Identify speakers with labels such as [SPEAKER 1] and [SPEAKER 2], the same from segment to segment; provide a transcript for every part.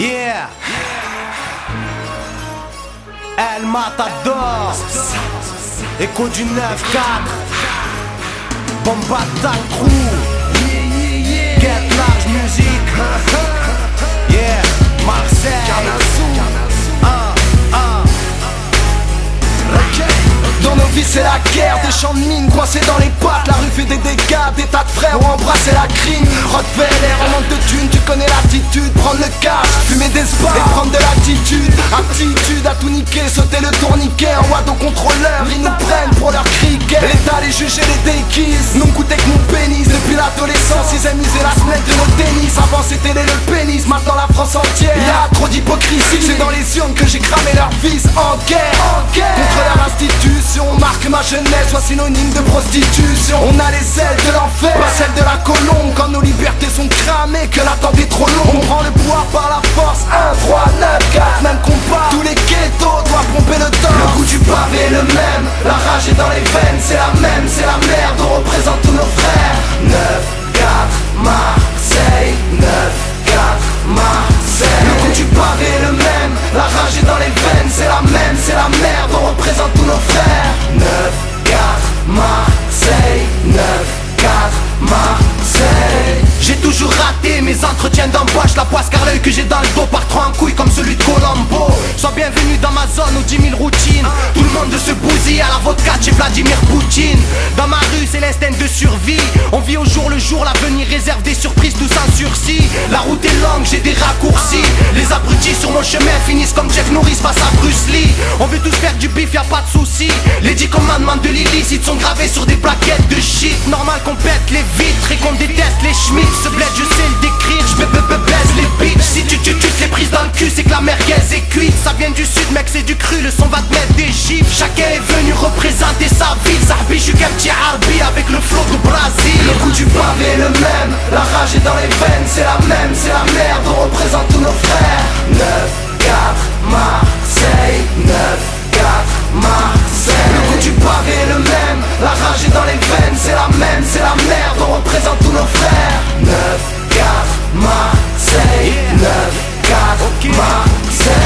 [SPEAKER 1] Yeah. El Matador. Écho du 9-4. Bombata Crew. Get Large Music. Yeah. Marseille.
[SPEAKER 2] Dans nos vies c'est la guerre, des champs de mine coincés dans les pattes. La rue fait des dégâts, des tas de frères ont embrassé la crime. Rottweiler en manque de thunes, tu connais l'attitude. Prendre le cash, fumer des spas et prendre de l'attitude. Aptitude à tout niquer, sauter le tourniquet. En wad au contrôleur, ils nous prennent pour leur cricket. L'État les juges et les déguise, nous goûter que mon pénis. Depuis l'adolescence, ils aiment user la semelle de nos tennis. Avant c'était les le pénis, maintenant la France entière. Y'a trop d'hypocrisie, c'est dans les urnes que j'ai cramé leur fils en guerre. Contre leur institution, marque ma jeunesse, soit synonyme de prostitution. On a les ailes de l'enfer, pas celles de la colombe. Quand nos libertés sont cramées, que l'attente est trop longue. On prend le pouvoir par la force, 1, 3, 9, 4, même combat. Tous les ghettos doivent pomper le temps. Le goût du pavé est le même, la rage est dans les veines. C'est la même, c'est la merde, on représente tous nos frères. 9, 4, Marseille, 9, 4, Marseille. Le goût du pavé est le même, la rage est dans les veines. C'est la même, c'est la merde, on représente tous nos frères. 9, 4, Marseille, 9, 4, Marseille.
[SPEAKER 1] J'ai toujours raté mes entretiens d'embauche. La poisse car l'œil que j'ai dans le dos part trop en couille comme celui de Colombo. Sois bienvenue dans ma zone aux 10 000 routines. Tout le monde se bousille à la vodka chez Vladimir Poutine. Dans ma rue c'est l'instinct de survie. On vit au jour le jour, l'avenir réserve des surprises tout sans sursis. La route est longue, j'ai des raccourcis. Les abrutis sur mon chemin finissent comme Jeff Norris face à Bruce Lee. On veut tous faire du bif, y'a pas de soucis. Les 10 commandements de l'illicite sont gravés sur des plaquettes de shit. Normal qu'on pète les vitres et qu'on déteste les schmitts. Ce bled je sais le décrire, je baise les bitches. Si tu les prises dans le cul c'est que la merguez est cuite. Ça vient du sud mec c'est du cru, le son va te mettre des gifs. Chacun est venu représenter sa ville. Sahbi je suis qu'un petit arbi avec le flow du Brésil.
[SPEAKER 2] Le goût du pavé est le même, la rage est dans les veines. C'est la même, c'est la merde, on représente tous nos frères. 9, 4, Marseille, 9, 4, Marseille. Le goût du pavé est le même, la rage est dans les veines. C'est la même, c'est la merde, on représente tous nos frères. 9, 4, Marseille, 9, 4, Marseille.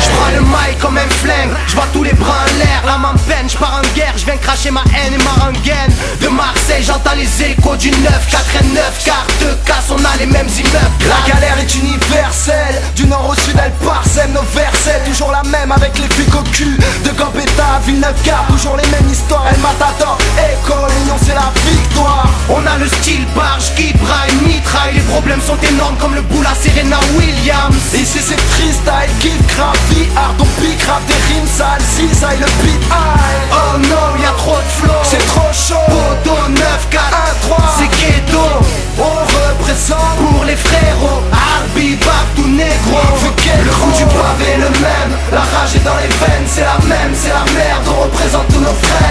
[SPEAKER 1] J'prends le mic comme un flingue, j'vois tous les bras en l'air. La main peine, j'pars en guerre, j'viens cracher ma haine et ma rengaine. De Marseille, j'entends les échos du 9, 4 et 9. Carte casse, on a les mêmes immeubles.
[SPEAKER 2] La galère est universelle, du nord au sud elle parsème nos versets. Toujours la même avec les flics au cul. De Gambetta à Villeneuve-Gare, toujours les mêmes histoires. El Matador, Écho, l'union c'est la victoire.
[SPEAKER 1] On a le style barge qui braille, mitraille. Les problèmes sont énormes comme le boule à Serena Williams.
[SPEAKER 2] Ici c'est freestyle, kill, crap, hard, on pique, rap des rimes sales, cisaille, le beat high.
[SPEAKER 1] Oh non, y'a trop de flow,
[SPEAKER 2] c'est trop chaud.
[SPEAKER 1] Podo 9, 4,
[SPEAKER 2] 1, 3,
[SPEAKER 1] c'est ghetto.
[SPEAKER 2] On représente
[SPEAKER 1] pour les frérots, Arbi, Babdou, Negro.
[SPEAKER 2] Le goût du pavé est le même, la rage est dans les veines. C'est la même, c'est la merde, on représente tous nos frères.